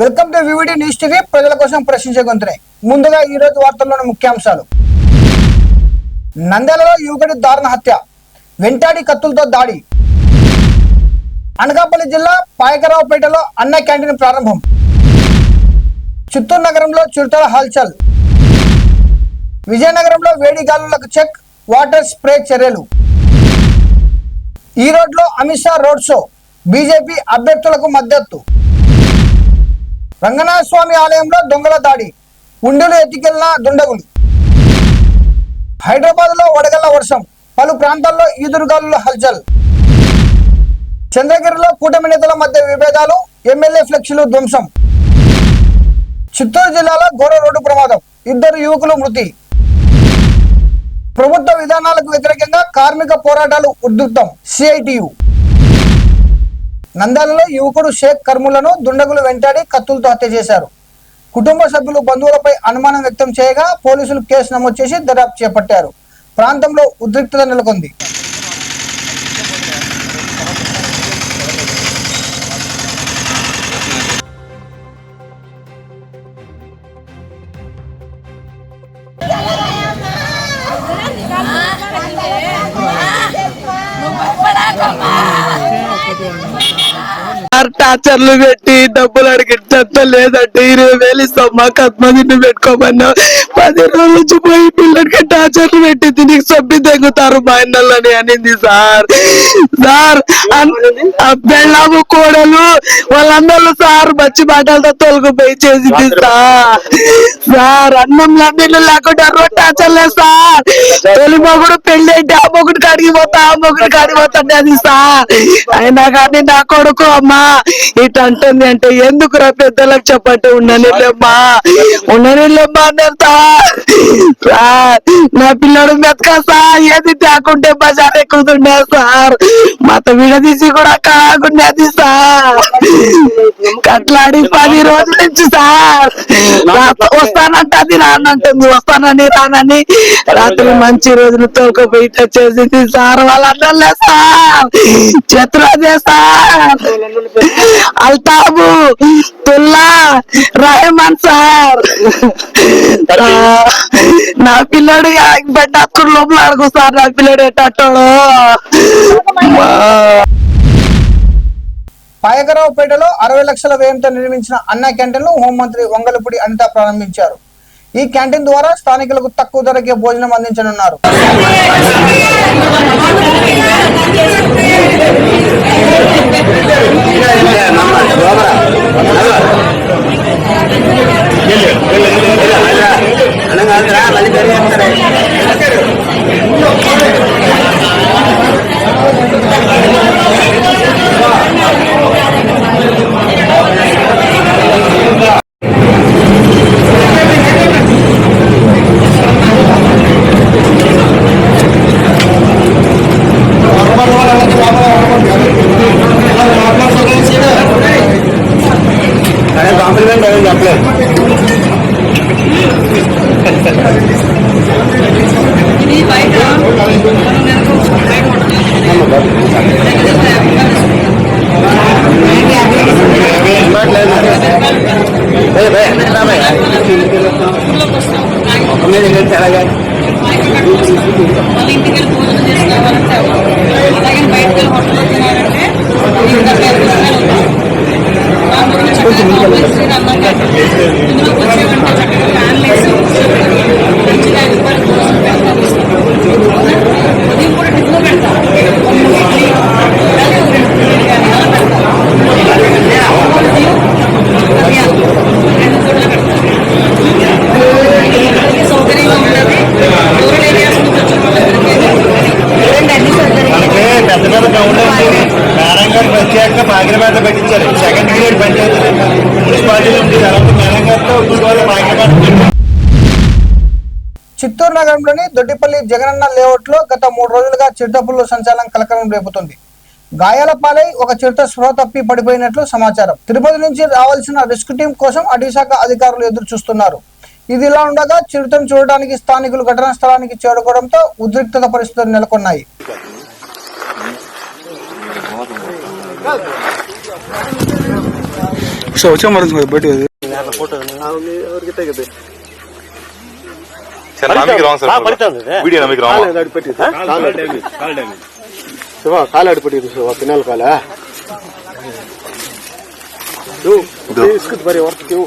Welcome to VVD news TV. ప్రజల కోసం ప్రశ్నించే గొంతునే. ముందుగా ఈ రోజు వార్తల్లోని ముఖ్యాంశాలు. నంద్యాలలో యువకుడి దారుణ హత్య, వెంటాడి కత్తులతో దాడి. అనకాపల్లి జిల్లా పాయకరావుపేటలో అన్న క్యాంటీన్ ప్రారంభం. చిత్తూరు నగరంలో చిరుతల హల్చల్. విజయనగరంలో వేడి గాలులకు చెక్, వాటర్ స్ప్రే చర్యలు. ఈ రోడ్లో Amit Shah road show, BJP అభ్యర్థులకు మద్దతు. రంగనాథ స్వామి ఆలయంలో దొంగల దాడి, ఉండులు ఎత్తికెళ్లిన దుండగులు. హైదరాబాద్ లో వడగళ్ల వర్షం, పలు ప్రాంతాల్లో ఈదురుగాలుల హల్చల్. చంద్రగిరిలో కూటమి నేతల మధ్య విభేదాలు, ఎమ్మెల్యే ఫ్లెక్సీలు ధ్వంసం. చిత్తూరు జిల్లాలో ఘోర రోడ్డు ప్రమాదం, 2 యువకులు మృతి. ప్రభుత్వ విధానాలకు వ్యతిరేకంగా కార్మిక పోరాటాలు ఉధృతం, సిఐటియు. నంద్యాలలో యువకుడు షేక్ కర్ములను దుండగులు వెంటాడి కత్తులతో హత్య చేశారు. కుటుంబ సభ్యులు బంధువులపై అనుమానం వ్యక్తం చేయగా పోలీసులు కేసు నమోదు చేసి దర్యాప్తు చేపట్టారు. ప్రాంతంలో ఉద్రిక్తత నెలకొంది. టార్చర్లు పెట్టి డబ్బులు అడిగితే లేదంటే 20,000 ఇస్తాం మా కత్మదిని పెట్టుకోమన్నా 10 రోజుల నుంచి పోయి పిల్లడికి టార్చర్లు పెట్టి దీనికి సబ్బి తెగుతారు మా ఇళ్ళని అనింది సార్. బెళ్ళాము కోడలు వాళ్ళందరూ సార్ మంచి మాటలతో తొలగిపోయి చేసింది సార్. అన్నంలో నీళ్ళు లేకుండా టార్చర్లే సార్. తొలి మొగుడు పెళ్లి అయితే ఆ మొగుడికి అడిగిపోతా, ఆ మొగుడికి అడిగిపోతాండి అది సార్. అయినా కానీ నా కొడుకు అమ్మా ఇటు అంటుంది అంటే ఎందుకురా పెద్దలకు చెప్పంటే ఉండనిలేమ్మా అన్నారు సార్. నా పిల్లడు మెతక సార్, ఏది తేకుంటే బజార్ ఎక్కుతుండే సార్. మత విడదీసి కూడా కాకుండేది సార్. కట్లాడి 10 రోజుల నుంచి సార్ వస్తానంటే అది రానంటుంది, వస్తానని రానని రాత్రి మంచి రోజులు తోలుకుపోయి చేసింది సార్. వాళ్ళందరూ సార్ చేతులదే సార్. అల్తాబు తుల్లా రహమాన్ సార్. నా పిల్లడు బెడ్డాకుడు లోపల అడుగు సార్. నా పిల్లడు ఎట్టాడు. పాయకరావుపేటలో 60 లక్షల వ్యయంతో నిర్మించిన అన్న క్యాంటీన్ ను హోంమంత్రి వంగలపూడి అనిత ప్రారంభించారు. ఈ క్యాంటీన్ ద్వారా స్థానికులకు తక్కువ ధరకే భోజనం అందించనున్నారు. ఇంటికి భోజనం చేసుకోవాలంటే అలాగే బయటకు హోటల్లో తినాలంటే ఇందులోకి వచ్చేవంటే చక్కగా ఫ్యాన్లు వేసి మంచిగా 5 రూపాయలు భోజనం పెడతారు. ఉదయం కూడా టిఫిన్ పెడతారు, ఇడ్లీ అలాగే 2 పూరీలు కానీ అలా పెడతారు. ఉదయం 2 పూటలు పెడతారు. సౌకర్యంగా ఉంటుంది. రూరల్ ఏరియాస్ నుంచి వచ్చిన ప్రత్యేకంగా పాకిరపేట పెట్టించారు. 2nd గ్రేడ్ పంచాయతీ మున్సిపాలిటీ ఉంది. చిత్తూరు నగరంలోని దొడ్డిపల్లి జగనన్న లేఅవుట్ లో గత 3 రోజులుగా చిరుతపుల్లు సంచాలనం కలకలం రేపుతుంది. గాయాల పాలై ఒక చిరుత స్పృహ తప్పి పడిపోయినట్లు సమాచారం. తిరుపతి నుంచి రావాల్సిన రెస్క్యూ టీం కోసం అటవీశాఖ అధికారులు ఎదురు చూస్తున్నారు. ఇది ఇలా ఉండగా చిరుతను చూడడానికి స్థానికులు ఘటనా స్థలానికి చేరుకోవడంతో ఉద్రిక్తత పరిస్థితులు నెలకొన్నాయి. వచ్చా మరి బయట వీడియో నమ్మకి ಕಾಲ ಆಡ್ಬಿಟ್ಟಿದ್ದು ಶಿವ ಪಿನಾಲ್ ಕಾಲ ಬರೀ ಹೊರ್ತು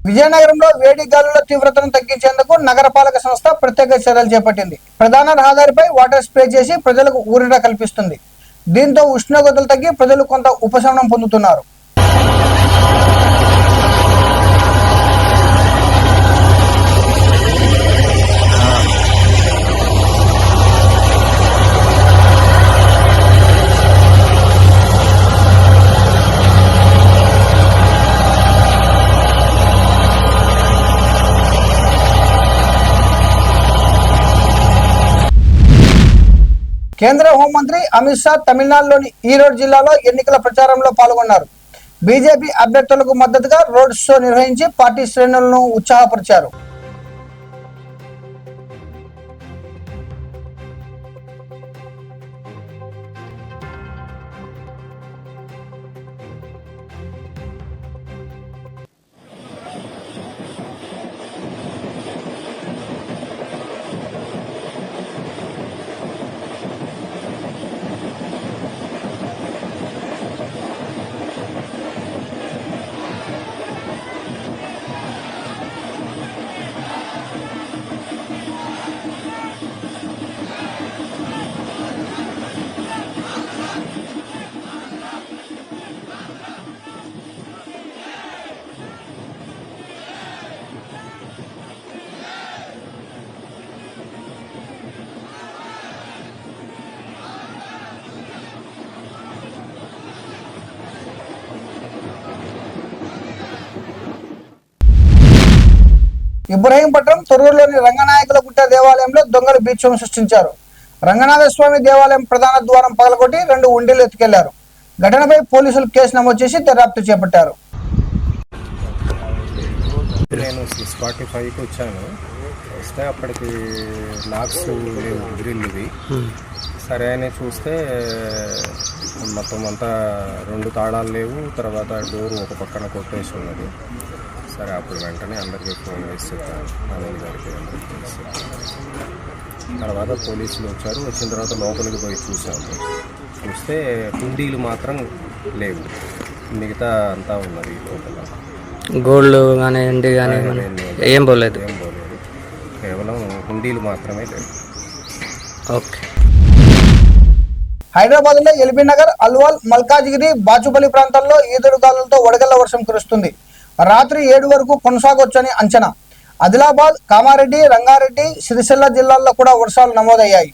విజయనగరంలో వేడి గాలుల తీవ్రతను తగ్గించేందుకు నగరపాలక సంస్థ ప్రత్యేక చర్యలు చేపట్టింది. ప్రధాన రహదారిపై వాటర్ స్ప్రే చేసి ప్రజలకు ఊరట కల్పిస్తుంది. దీంతో ఉష్ణోగ్రతలు తగ్గి ప్రజలు కొంత ఉపశమనం పొందుతున్నారు. కేంద్ర హోంమంత్రి అమిత్ షా తమిళనాడులోని ఈరోడ్ జిల్లాలో ఎన్నికల ప్రచారంలో పాల్గొన్నారు. బీజేపీ అభ్యర్థులకు మద్దతుగా రోడ్ షో నిర్వహించి పార్టీ శ్రేణులను ఉత్సాహపరిచారు. ఇబ్రహీంపట్నం తొర్రూరులోని రంగనాయకుల గుట్ట దేవాలయంలో దొంగలు బీచం సృష్టించారు. రంగనాథ స్వామి దేవాలయం ప్రధాన ద్వారం పగలగొట్టి 2 ఉండీలు ఎత్తుకెళ్లారు. ఘటనపై పోలీసులు కేసు నమోదు చేసి దర్యాప్తు చేపట్టారు. నేను 6:45కి వచ్చాను. వస్తే అప్పటికి లాక్స్ లేవు గ్రిల్లువి. సరే అని చూస్తే మొత్తం అంతా 2 తాళాలు లేవు. తర్వాత డోరు ఒక పక్కన కొట్టేసి ఉన్నది. సరే అప్పుడు వెంటనే అందరికీ ఫోన్ చేసి చెప్పాను, అనిల్ గారికి అందరికీ తెలిసి. తర్వాత పోలీసులు వచ్చారు. వచ్చిన తర్వాత లోపలికి పోయి చూసాము. చూస్తే కుండీలు మాత్రం లేవు, మిగతా అంతా ఉన్నది లోపల. గోల్డ్ కానీ ఎండి కానీ ఏం పోలేదు, కేవలం కుండీలు మాత్రమే లేవు. ఓకే. హైదరాబాద్ లో ఎల్బీ నగర్, అల్వాల్, మల్కాజిగిరి, బాచుపల్లి ప్రాంతాల్లో ఈదురుగాలులతో వడగళ్ల వర్షం కురుస్తుంది. రాత్రి 7 వరకు కొనసాగొచ్చని అంచనా. ఆదిలాబాద్, కామారెడ్డి, రంగారెడ్డి, సిరిసిల్ల జిల్లాల్లో కూడా వర్షాలు నమోదయ్యాయి.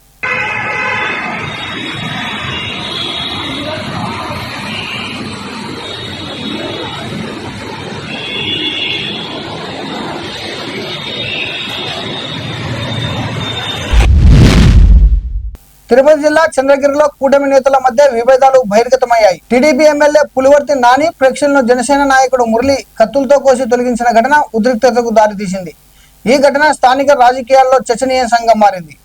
తిరుపతి జిల్లా చంద్రగిరిలో కూటమి నేతల మధ్య విభేదాలు బహిర్గతమయ్యాయి. టీడీపీ ఎమ్మెల్యే పులివర్తి నాని ప్రేక్షకులను జనసేన నాయకుడు మురళి కత్తులతో కోసి తొలగించిన ఘటన ఉద్రిక్తతకు దారితీసింది. ఈ ఘటన స్థానిక రాజకీయాల్లో చర్చనీయాంశంగా మారింది.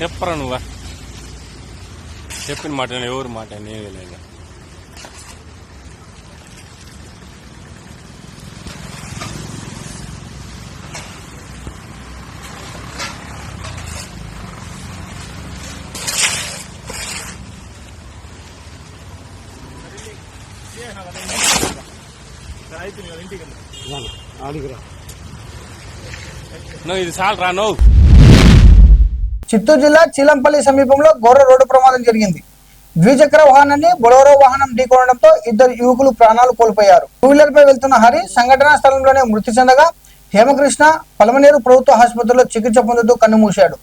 చెప్పరా నువ్వా? చెప్పిన మాట ఎవరు మాట నేనే లేదు. నువ్వు ఇది చాలు రా. నువ్వు చిత్తూరు జిల్లా చీలంపల్లి సమీపంలో ఘోర రోడ్డు ప్రమాదం జరిగింది. ద్విచక్ర వాహనాన్ని బొలెరో వాహనం ఢీకొనడంతో 2 యువకులు ప్రాణాలు కోల్పోయారు. 2 వీలర్పై వెళ్తున్న హరి సంఘటనా స్థలంలోనే మృతి చెందగా హేమకృష్ణ పలమనేరు ప్రభుత్వ ఆసుపత్రిలో చికిత్స పొందుతూ కన్నుమూశాడు.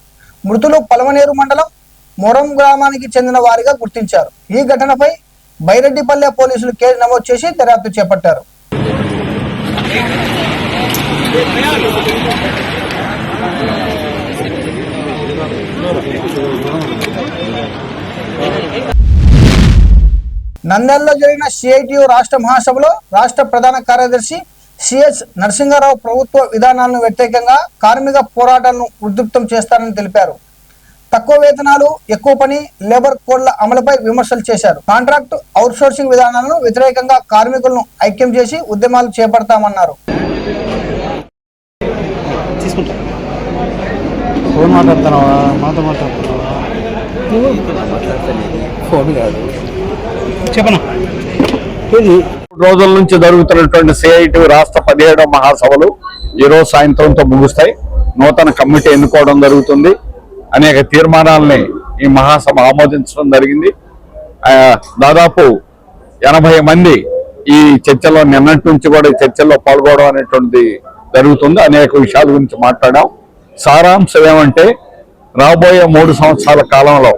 మృతులు పలమనేరు మండలం మొరం గ్రామానికి చెందిన వారిగా గుర్తించారు. ఈ ఘటనపై బైరెడ్డిపల్లె పోలీసులు కేసు నమోదు చేసి దర్యాప్తు చేపట్టారు. నంద్యాలలో జరిగిన సిఐటియు రాష్ట్ర మహాసభలో రాష్ట్ర ప్రధాన కార్యదర్శి సిఎస్ నరసింహారావు ప్రభుత్వ విధానాలను వ్యతిరేకంగా కార్మిక పోరాటాలను ఉధృతం చేస్తారని తెలిపారు. తక్కువ వేతనాలు, ఎక్కువ పని, లేబర్ కోడ్ల అమలుపై విమర్శలు చేశారు. కాంట్రాక్ట్ అవుట్సోర్సింగ్ విధానాలను వ్యతిరేకంగా కార్మికులను ఐక్యం చేసి ఉద్యమాలు చేపడతామన్నారు. రోజుల నుంచి జరుగుతున్నటువంటి సిఐటి రాష్ట్ర 17వ మహాసభలు ఈరోజు సాయంత్రంతో ముగుస్తాయి. నూతన కమిటీ ఎన్నుకోవడం జరుగుతుంది. అనేక తీర్మానాలని ఈ మహాసభ ఆమోదించడం జరిగింది. దాదాపు 80 మంది ఈ చర్చలో నిన్నటి నుంచి కూడా ఈ చర్చల్లో పాల్గొనడం అనేటువంటిది జరుగుతుంది. అనేక విషయాల గురించి మాట్లాడాం. సారాంశం ఏమంటే రాబోయే 3 సంవత్సరాల కాలంలో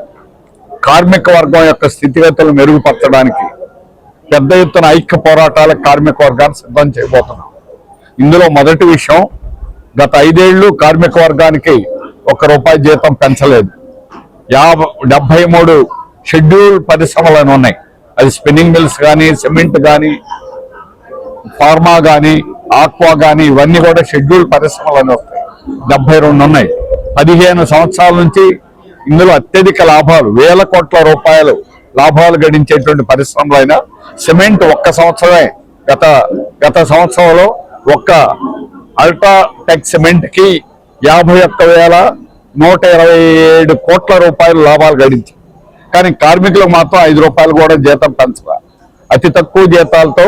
కార్మిక వర్గం యొక్క స్థితిగతులు మెరుగుపరచడానికి పెద్ద ఎత్తున ఐక్య పోరాటాలకు కార్మిక వర్గాన్ని సిద్ధం చేయబోతున్నాం. ఇందులో మొదటి విషయం, గత 5 ఏళ్లు కార్మిక వర్గానికి ₹1 జీతం పెంచలేదు. 73 షెడ్యూల్ పరిశ్రమలు ఉన్నాయి. అది స్పిన్నింగ్ మిల్స్ కానీ, సిమెంట్ కానీ, ఫార్మా కానీ, ఆక్వా కానీ, ఇవన్నీ కూడా షెడ్యూల్ పరిశ్రమలు వస్తాయి. 72 ఉన్నాయి. 15 సంవత్సరాల నుంచి ఇందులో అత్యధిక లాభాలు, వేల కోట్ల రూపాయలు లాభాలు గడించేటువంటి పరిశ్రమలు అయినా సిమెంట్ ఒక్క సంవత్సరమే గత సంవత్సరంలో ఒక్క అల్ట్రాటెక్ సిమెంట్ కి 51,127 కోట్ల రూపాయలు లాభాలు గడించారు. కానీ కార్మికులకు మాత్రం ₹5 కూడా జీతం పెంచరా. అతి తక్కువ జీతాలతో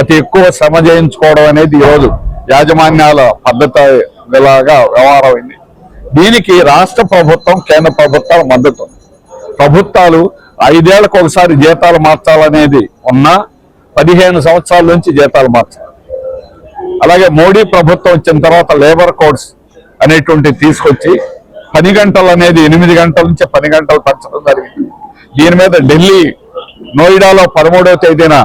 అతి ఎక్కువ శ్రమ చేయించుకోవడం అనేది ఈరోజు యాజమాన్యాల పద్ధతి ఇలాగా వ్యవహారం అయింది. దీనికి రాష్ట్ర ప్రభుత్వం, కేంద్ర ప్రభుత్వాల మద్దతు. ప్రభుత్వాలు 5 ఏళ్లకు ఒకసారి జీతాలు మార్చాలనేది ఉన్నా 15 సంవత్సరాల నుంచి జీతాలు మార్చాలి. అలాగే మోడీ ప్రభుత్వం వచ్చిన తర్వాత లేబర్ కోడ్స్ అనేటువంటి తీసుకొచ్చి 10 గంటలు అనేది 8 గంటల నుంచి 10 గంటలు పెంచడం జరిగింది. దీని మీద ఢిల్లీ నోయిడాలో 13వ తేదీన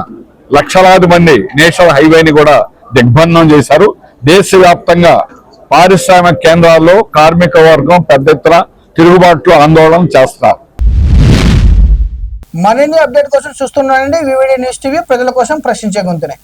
లక్షలాది మంది నేషనల్ హైవేని కూడా దిగ్బంధం చేశారు. దేశవ్యాప్తంగా పారిశ్రామిక కేంద్రాల్లో కార్మిక వర్గం పెద్ద ఎత్తున తిరుగుబాట్లు, ఆందోళన చేస్తారు. మరిన్ని అప్డేట్ కోసం చూస్తున్నానండి వివిడి న్యూస్ టీవీ, ప్రజల కోసం ప్రశ్నించే గొంతునే.